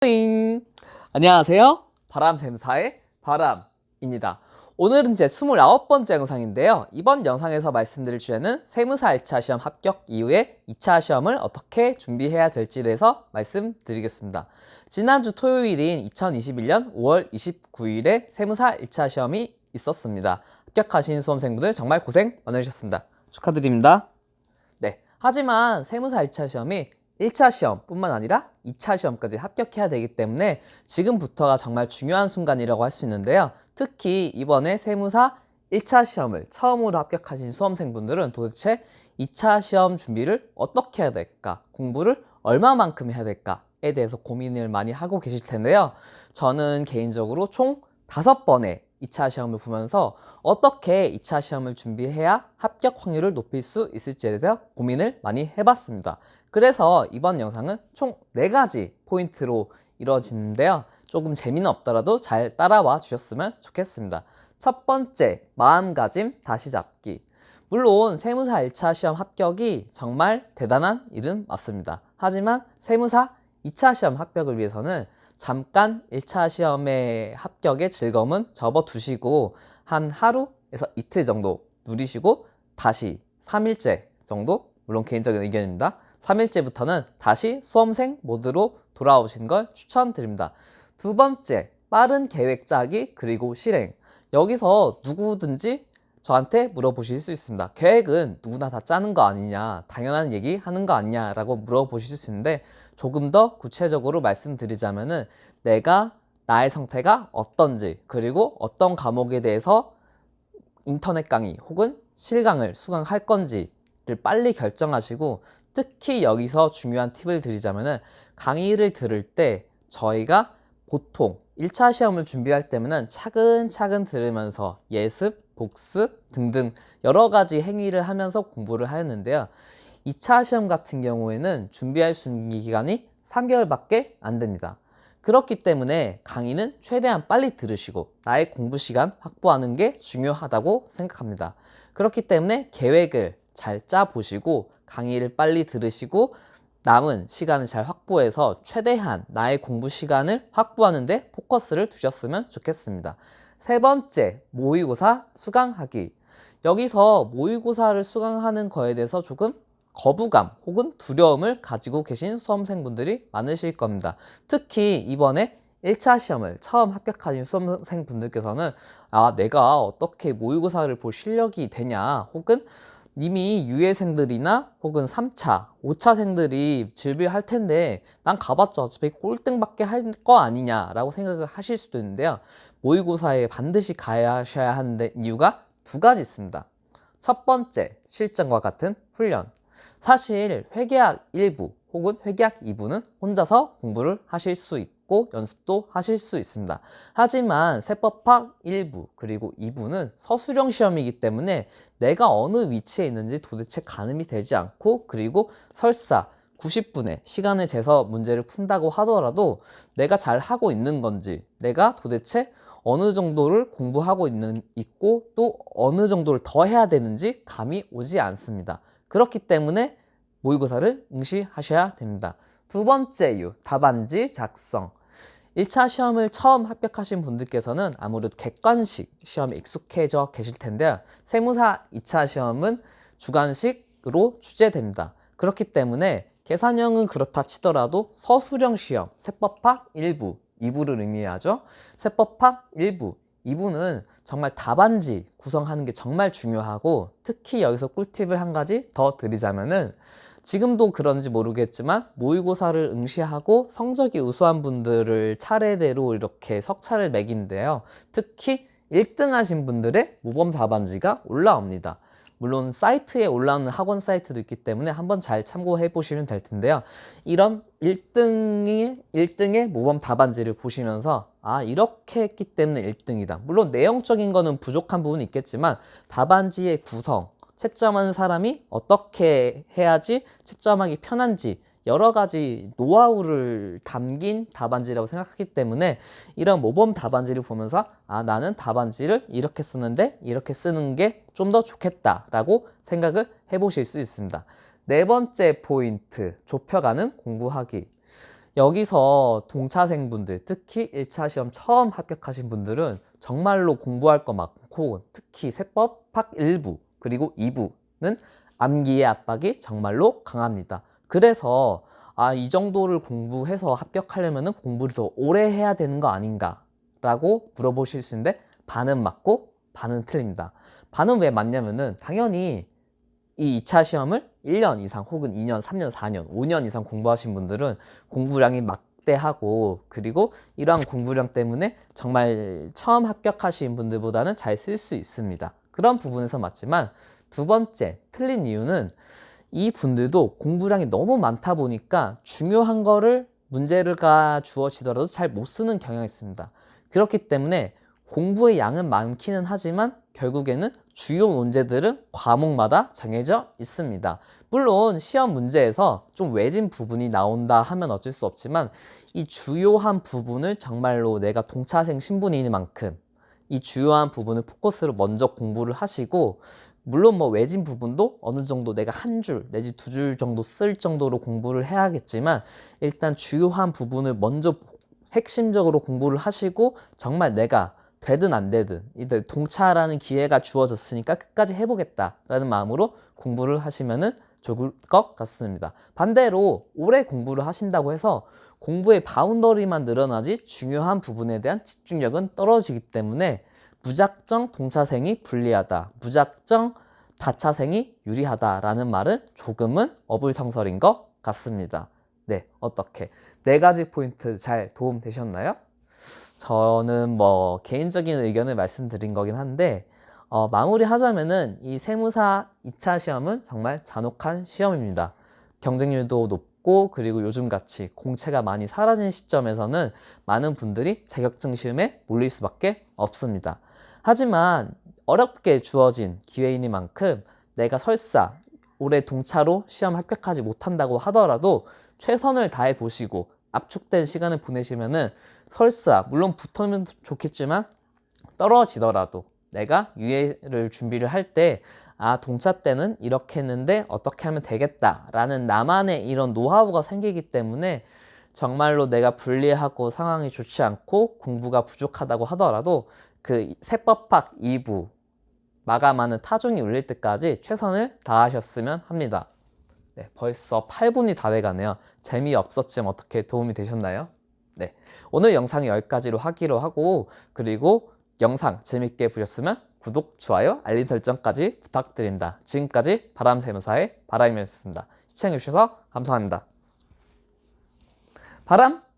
잉! 안녕하세요. 바람샘사의 바람입니다. 오늘은 제 29번째 영상인데요. 이번 영상에서 말씀드릴 주제는 세무사 1차 시험 합격 이후에 2차 시험을 어떻게 준비해야 될지에 대해서 말씀드리겠습니다. 지난주 토요일인 2021년 5월 29일에 세무사 1차 시험이 있었습니다. 합격하신 수험생분들 정말 고생 많으셨습니다. 축하드립니다. 네. 하지만 세무사 1차 시험이 1차 시험뿐만 아니라 2차 시험까지 합격해야 되기 때문에 지금부터가 정말 중요한 순간이라고 할 수 있는데요. 특히 이번에 세무사 1차 시험을 처음으로 합격하신 수험생분들은 도대체 2차 시험 준비를 어떻게 해야 될까? 공부를 얼마만큼 해야 될까에 대해서 고민을 많이 하고 계실 텐데요. 저는 개인적으로 총 5번의 2차 시험을 보면서 어떻게 2차 시험을 준비해야 합격 확률을 높일 수 있을지에 대해서 고민을 많이 해봤습니다. 그래서 이번 영상은 총 4가지 포인트로 이루어지는데요. 조금 재미는 없더라도 잘 따라와 주셨으면 좋겠습니다. 첫 번째, 마음가짐 다시 잡기. 물론 세무사 1차 시험 합격이 정말 대단한 일은 맞습니다. 하지만 세무사 2차 시험 합격을 위해서는 잠깐 1차 시험의 합격의 즐거움은 접어두시고 한 하루에서 이틀 정도 누리시고 다시 3일째 정도, 물론 개인적인 의견입니다. 3일째부터는 다시 수험생 모드로 돌아오신 걸 추천드립니다. 두 번째, 빠른 계획 짜기 그리고 실행. 여기서 누구든지 저한테 물어보실 수 있습니다. 계획은 누구나 다 짜는 거 아니냐, 당연한 얘기 하는 거 아니냐 라고 물어보실 수 있는데, 조금 더 구체적으로 말씀드리자면은 내가 나의 상태가 어떤지, 그리고 어떤 과목에 대해서 인터넷 강의 혹은 실강을 수강할 건지를 빨리 결정하시고, 특히 여기서 중요한 팁을 드리자면은 강의를 들을 때 저희가 보통 1차 시험을 준비할 때면은 차근차근 들으면서 예습, 복습 등등 여러 가지 행위를 하면서 공부를 하였는데요. 2차 시험 같은 경우에는 준비할 수 있는 기간이 3개월밖에 안 됩니다. 그렇기 때문에 강의는 최대한 빨리 들으시고 나의 공부 시간 확보하는 게 중요하다고 생각합니다. 그렇기 때문에 계획을 잘 짜보시고 강의를 빨리 들으시고 남은 시간을 잘 확보해서 최대한 나의 공부 시간을 확보하는 데 포커스를 두셨으면 좋겠습니다. 세 번째, 모의고사 수강하기. 여기서 모의고사를 수강하는 거에 대해서 조금 거부감 혹은 두려움을 가지고 계신 수험생분들이 많으실 겁니다. 특히 이번에 1차 시험을 처음 합격하신 수험생분들께서는 내가 어떻게 모의고사를 볼 실력이 되냐, 혹은 이미 유예생들이나 혹은 3차, 5차생들이 준비할 텐데 난 가봤자 어차피 꼴등밖에 할 거 아니냐라고 생각을 하실 수도 있는데요. 모의고사에 반드시 가셔야 하는 이유가 2가지 있습니다. 첫 번째, 실전과 같은 훈련. 사실 회계학 1부 혹은 회계학 2부는 혼자서 공부를 하실 수 있고 연습도 하실 수 있습니다. 하지만 세법학 1부 그리고 2부는 서술형 시험이기 때문에 내가 어느 위치에 있는지 도대체 가늠이 되지 않고, 그리고 설사 90분의 시간을 재서 문제를 푼다고 하더라도 내가 잘 하고 있는 건지, 내가 도대체 어느 정도를 공부하고 있고 또 어느 정도를 더 해야 되는지 감이 오지 않습니다. 그렇기 때문에 모의고사를 응시하셔야 됩니다. 두 번째 이유, 답안지 작성. 1차 시험을 처음 합격하신 분들께서는 아무래도 객관식 시험에 익숙해져 계실 텐데요. 세무사 2차 시험은 주관식으로 출제됩니다. 그렇기 때문에 계산형은 그렇다 치더라도 서술형 시험, 세법학 1부, 2부를 의미하죠. 세법학 1부, 2부는 정말 답안지 구성하는 게 정말 중요하고, 특히 여기서 꿀팁을 한 가지 더 드리자면은 지금도 그런지 모르겠지만 모의고사를 응시하고 성적이 우수한 분들을 차례대로 이렇게 석차를 매긴데요. 특히 1등 하신 분들의 모범 답안지가 올라옵니다. 물론 사이트에 올라오는 학원 사이트도 있기 때문에 한번 잘 참고해 보시면 될 텐데요. 이런 1등의 모범 답안지를 보시면서 이렇게 했기 때문에 1등이다. 물론 내용적인 거는 부족한 부분이 있겠지만 답안지의 구성, 채점하는 사람이 어떻게 해야지 채점하기 편한지 여러 가지 노하우를 담긴 답안지라고 생각하기 때문에 이런 모범 답안지를 보면서 나는 답안지를 이렇게 쓰는데 이렇게 쓰는 게 좀 더 좋겠다라고 생각을 해보실 수 있습니다. 네 번째 포인트, 좁혀가는 공부하기. 여기서 동차생분들, 특히 1차 시험 처음 합격하신 분들은 정말로 공부할 거 많고, 특히 세법 학 1부 그리고 2부는 암기의 압박이 정말로 강합니다. 그래서 이 정도를 공부해서 합격하려면 공부를 더 오래 해야 되는 거 아닌가 라고 물어보실 수 있는데, 반은 맞고 반은 틀립니다. 반은 왜 맞냐면은 당연히 이 2차 시험을 1년 이상 혹은 2년, 3년, 4년, 5년 이상 공부하신 분들은 공부량이 막대하고, 그리고 이러한 공부량 때문에 정말 처음 합격하신 분들보다는 잘 쓸 수 있습니다. 그런 부분에서 맞지만, 두 번째 틀린 이유는 이 분들도 공부량이 너무 많다 보니까 중요한 거를 문제가 주어지더라도 잘 못 쓰는 경향이 있습니다. 그렇기 때문에 공부의 양은 많기는 하지만 결국에는 주요 문제들은 과목마다 정해져 있습니다. 물론 시험 문제에서 좀 외진 부분이 나온다 하면 어쩔 수 없지만, 이 주요한 부분을 정말로 내가 동차생 신분인 만큼 이 주요한 부분을 포커스로 먼저 공부를 하시고, 물론 뭐 외진 부분도 어느 정도 내가 한 줄 내지 두 줄 정도 쓸 정도로 공부를 해야겠지만, 일단 주요한 부분을 먼저 핵심적으로 공부를 하시고, 정말 내가 되든 안 되든 이들 동차라는 기회가 주어졌으니까 끝까지 해보겠다라는 마음으로 공부를 하시면은 좋을 것 같습니다. 반대로 오래 공부를 하신다고 해서 공부의 바운더리만 늘어나지 중요한 부분에 대한 집중력은 떨어지기 때문에 무작정 동차생이 불리하다, 무작정 다차생이 유리하다라는 말은 조금은 어불성설인 것 같습니다. 네, 어떻게? 네 가지 포인트 잘 도움 되셨나요? 저는 뭐 개인적인 의견을 말씀드린 거긴 한데, 마무리하자면은 이 세무사 2차 시험은 정말 잔혹한 시험입니다. 경쟁률도 높고, 그리고 요즘같이 공채가 많이 사라진 시점에서는 많은 분들이 자격증 시험에 몰릴 수밖에 없습니다. 하지만 어렵게 주어진 기회이니만큼 내가 설사 올해 동차로 시험 합격하지 못한다고 하더라도 최선을 다해 보시고 압축된 시간을 보내시면은 설사 물론 붙으면 좋겠지만 떨어지더라도 내가 유예를 준비를 할 때 동차 때는 이렇게 했는데 어떻게 하면 되겠다라는 나만의 이런 노하우가 생기기 때문에, 정말로 내가 불리하고 상황이 좋지 않고 공부가 부족하다고 하더라도 그 세법학 2부 마감하는 타종이 울릴 때까지 최선을 다하셨으면 합니다. 네, 벌써 8분이 다 돼가네요. 재미없었지만 어떻게 도움이 되셨나요? 네, 오늘 영상은 여기까지로 하기로 하고, 그리고 영상 재밌게 보셨으면 구독, 좋아요, 알림 설정까지 부탁드립니다. 지금까지 바람세무사의 바람이었습니다. 시청해주셔서 감사합니다. 바람!